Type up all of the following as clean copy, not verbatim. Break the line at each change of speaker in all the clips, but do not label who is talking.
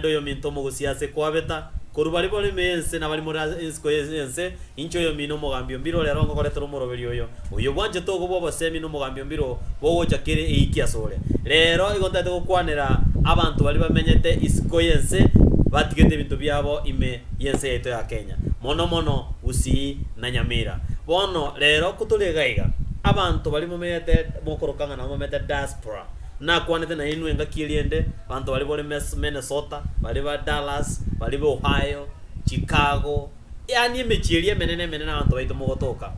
naendo yo minto mo gusiase kwabeta korubali bole mense na bali mora insko yense incho yo mino mogambio mbiro lero ngo koletero moroberi oyo bwanje togo bobo semi no mogambio mbiro bogo chakire ikia sole lero igontate gukwanira abantu bali bamenyete isko yense batigete bintu byabo ime yense yeto ya Kenya mono usi na Nyamira bono lero kutulegaiga abantu bali mumenyete mokorokanga na mumete diaspora na kwanete na inu enga kiliende bantu bali bole Minnesota bali ba Dallas bali ba Ohio Chicago yani emechirie menene abantu baito mugotoka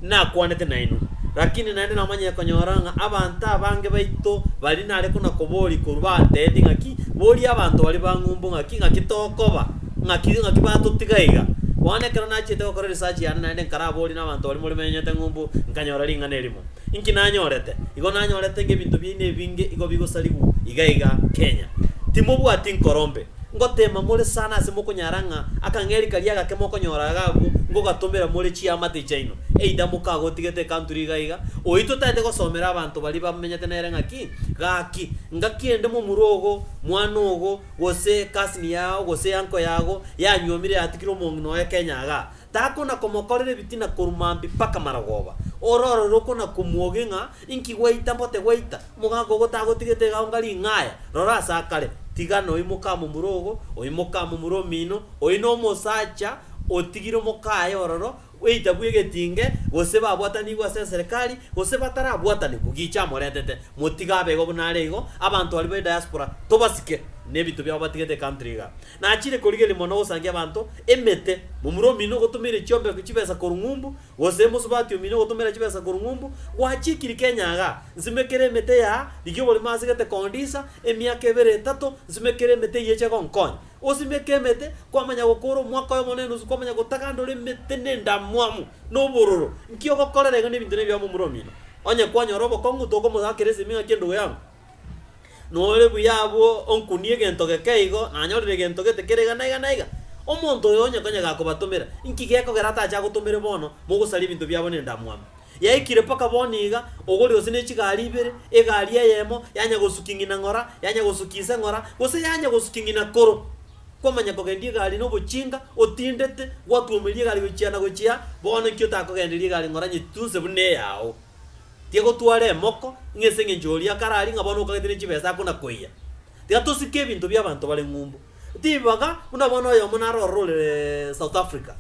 na kwanete na inu lakini naende na manya konyoranga abantu abange baito bali nare kuna koboli kurubate ngaki boli abantu bali bangumbu ngaki tokoba ngaki batutiga wane kana na chete ko research yana naende karaboli na abantu bali muri menyete ngumbu nkanyora linga nelimo inki nanyorete igo nanyorete nge bintu bine binge igo bigo salibu igaiga Kenya timobu ati nkorombe ngotema muri sana asimuko nyaranga akangeri kaliaga kemoko nyoraga ngo gatumira muri chi amate chaino eida mukago tigete country gaiga oito tate gosomera abantu bali bamenyete nere ngaki ngakiende mu murogo mwanogo gose kasini yao gose yanko yago yanyomire atikiro mongno ya Kenya ga takona komokorere bitina kurumambi paka maragoba ororo rokona kumwogenga inki weita mbote weita mugago gotago tigete gaungali ngaya rora sakale tigano imuka mu murogo oimuka mu muromino oino mosacha otigiro mokaye ororo weita bwegetinge gose babwatani gwa serikali gose batarabwatani kugicha morentete motigabe go bunarego abantu bali be diaspora tobasike nebitu bya batigete country ga na achire koligeli mono osangia abantu emete mu muromino gotumire chombe kuchibesa korungumbu gose musubati omino gotumire chibesa korungumbu wachikiri Kenya ga zimekere mete ya digyo boli masigete kondisa emiaka ebere 3 zimekere mete yeche konkon osimeke mete kwamanya gokoro mwaka yo monene usikwamanya gotakando le mete nenda mwamu no bororo nkyo gokorere ngani bintu ne bya mu muromino onye kwanya robo kongu toko muzakerese minga kendo yangu no le buyabo onkunie gento gekeigo nanyorire gento getekerega naiga omonto yonya kanya gako batomera inkigeko gerata aja gutumire bono mugusali bintu byabo nenda mwamu yaikire paka boniga ogori osine chigari ibere egari yemo yanya gusukingina ngora yanya gusukisa ngora gose yanya gusukingina koro komanya kogendia gari no buchinga otindete gwatumirie gari guchiana guchia bono kyo takogendia gari ngora nyitunse bune yao tiego tware moko ngesenge njoria karari ngabono kagetire chibesa kuna koia tiga tusike bintu bya bantu bali ngumbu tibaga unabono yo munarorole South Africa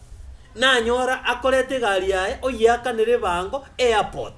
na nyora akorete gari yae oyakanire bango airport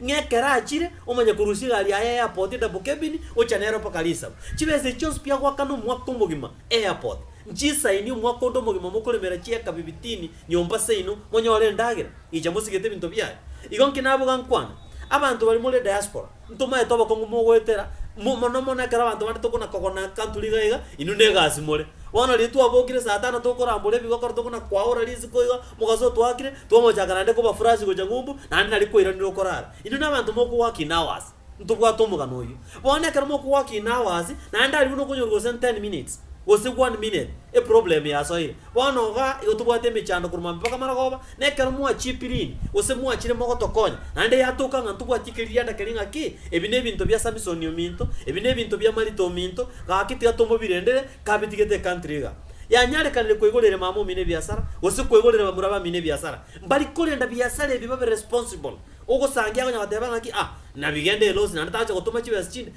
ngekera achire omanya kurusi gari yae airport ndabukebini ochanero pakalisa chibese chos pia gwakano mwako mugima airport njisa ini mwako ndo mugima mukolemera chieka bibitini nyomba seino monyore ndagira ija musigete bintu byaye igonke nabo gankwana abantu bali muri diaspora ntuma etoba kongu mogwetera mono na kara abantu bandi tokona kokona country gaiga inune gasi more wana litu abokire saa 5 tokora mbole bigokora tokona kwaora riziko iga mugaso twakire twomojaga nande ko bafurashi goja ngumbu nandi nali kwira ndiro korara inune abantu moko waki nawas ntugwa tomuga noyo bona kara moko waki nawas nandi ali buno kunyorgo 10 minutes ose 1 minute e problem ya soire bono ga igotubwate mechando kuruma mpaka maragoba nekero mwa chipirini ose mwa chire moko tokonya nande yatuka ngantugwa tikiriya ndakelinga ki ebine bintu bya Samson yominto ebine bintu bya Marito minto ga kiti atombo birendere kabitigete country ga yanyale kanile kwegolere mamo mine biasara ose kwegolere bamuraba mine biasara mbali kolenda biasara ebibabe responsible ogo sangia nya batebanga ki nabigende losi natacha gotuma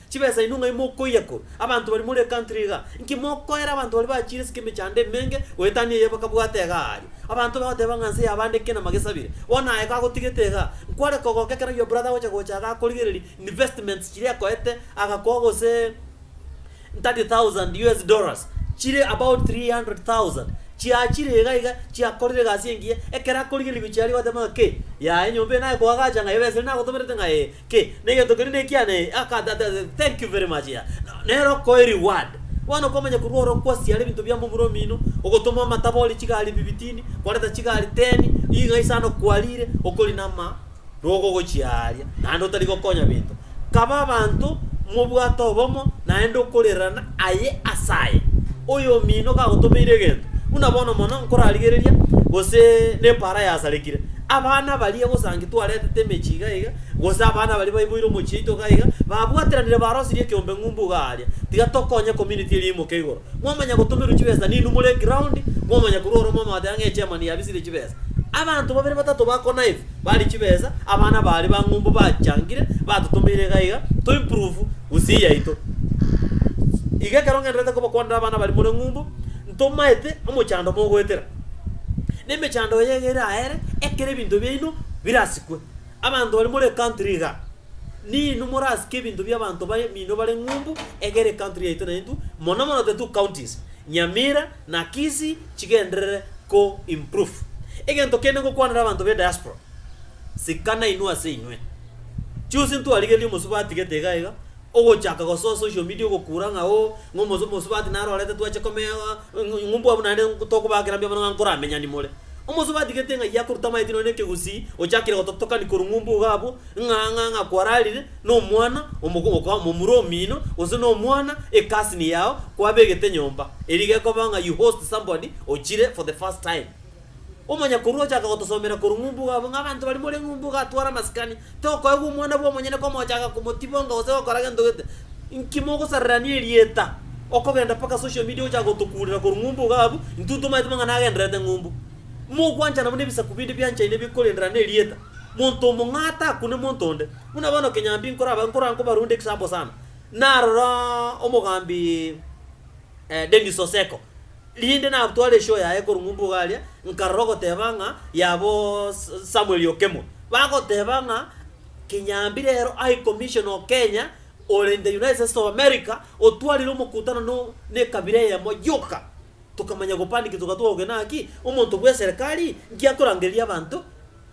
chibesa inunga imoko yako abantu bali muri country ga inki moko era abantu bali bachire skime chande menge wetani yeba kabwate gari abantu batebanga nse abande kena magesabire ona eka gotigetega kware kogo kekera yo brother wacha gocha ga koligereri investments chire koete agakogo se $30,000 chire about 300,000 chiachire gaiga chiakorire gasingie ekera korigeli bichari watema ke ya enyombe na kwa gaja nga yebese na gotomerete nga ke nege tokene kiane thank you very much ya nero ko reward wana komanya kuroro kwa siale bintu bya mumuromino ogotoma mataboli chigali bibitini kwareta chigali 10 inga isano kwalire okoli nama rogo gochiaria nando tari gokonya bintu kaba bantu mubwato bomo naendo kolerana aye asaye oyo mino ga gotomire gento unabona mono nkora aligereria gose ne para ya sarekire abana bali gosangi twarete mechiga iga gosa abana bali baibwiro mochito gaiga babwateranire barosirie kiombe ngumbu garia tiga tokonya community limo keigoro mwamanya gutumira chibesa ninu mure ground mwamanya kuroro mama watange chairman yabisire chibesa abantu babere batatu bako knife bali chibesa abana bali bangumbu bachangire batutumire gaiga to improve usiya ito iga karonga ndreta ko bakwanda abana bali mure ngumbu ntomaete omochando mogwetera neme chando yegera aere ekere bintu byino birasikwe abantu bali muri country ga ni numura ske bintu by'abantu bali mino bali ngumbu egere country yaito naintu monomono the two counties Nyamira na Kisii chigendere ko improve egento kene ko kwanira abantu be diaspora sikana inua se inwe chusi ntu aligeli musubati getega ega ogo chaka go social media go kuranga o ngomozo musubati naro alete tuache komea ngumbu abunane toko bakira mbya bana ngora menya ni mole omosubati getenga yakurutama itino neke gusi ochakira gototoka ni kurungumbu gabo nga kwaralire no mwana omugomo mumuro mino ozo no mwana ekasi ni yao kwabegete nyomba erige ko banga you host somebody ochire for the first time omanya kuruo chaka gotosomera kurungumbu gabo ngabantu bali mole ngumbu gatwara maskani toko egu mwana bwo monyene ko mochaka kumotibonga ozo koraga ndogete nkimogo sarani elieta okogenda paka social media ochaka gotokurira kurungumbu gabo ntutuma itumanga nagendrete ngumbu mo kwanja na munebisa kubindi byancha ine bikolendra ne lieta monto mongata kune montonde muna bano kenyambi nkora nko barunde example sana narora omogambi Denis Oseko liinde na abtwale show ya eko ngumbu galia nkarogo tebanga yabo Samuel Yokemo bako tebanga kenyambi lero high commission of Kenya or in the United States of America otwaliro mokutana no ne kabire ya moyoka tukamanya gopandi kitukatuwa ogena aki omonto bwa serikali ngiakorangeria abantu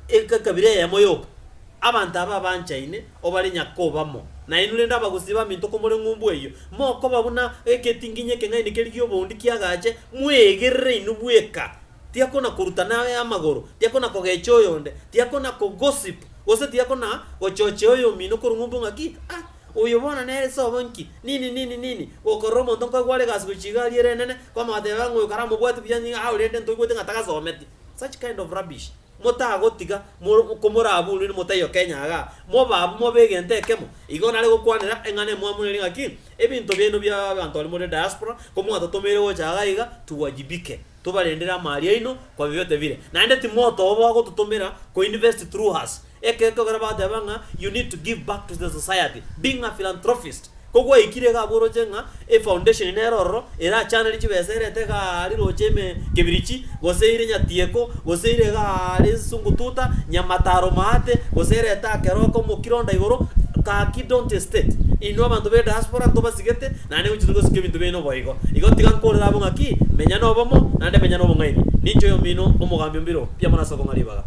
ekakabire ya moyo abantu aba banchaine obali nyakobamo na inulenda bagusiba minto ko muri ngumbu eyo moko babuna eketinginye kengaini keligio bondi kiagache mwegerere inubweka tiakona kurutana ya magoro tiakona kogecho yonde tiakona ko gossip ose tiakona ochoche oyo mino ko ngumbu ngaki uyo bona nere so bonki nini okoromo ndonko gwale gasikuchigali renene kwa mateba ngo karamo bwatu byani awrende ntogote ngataka someti such kind of rubbish mota gotiga komora abulu ni mota yo Kenya aga moba mobegente kemo igona le gokwanira engane mwamune ngaki ebintu byeno bya abantu ali muri diaspora komo atotomere wo chaga iga tuwajibike tubalendera mali ino kwa vyovyote vile naende timoto obo agotutomera ko invest through us ekeko garaba dabanga you need to give back to the society being a philanthropist kogwa ikire ga boro jenga e foundation neroro era channel chibesere tega ali rocheme kebirichi goseire nyatieko goseire ga ali sungututa nyamataro mate goseire ta keroko mokironda igoro ka kidonte state ino bantu be diaspora to basigete nane uchitugo sikebintu beno boigo igotiga nkorera bonga ki menya no bomo nande menya no bonga ini nicho yo mino omugambi mbiro pia mwana soko ngalibaga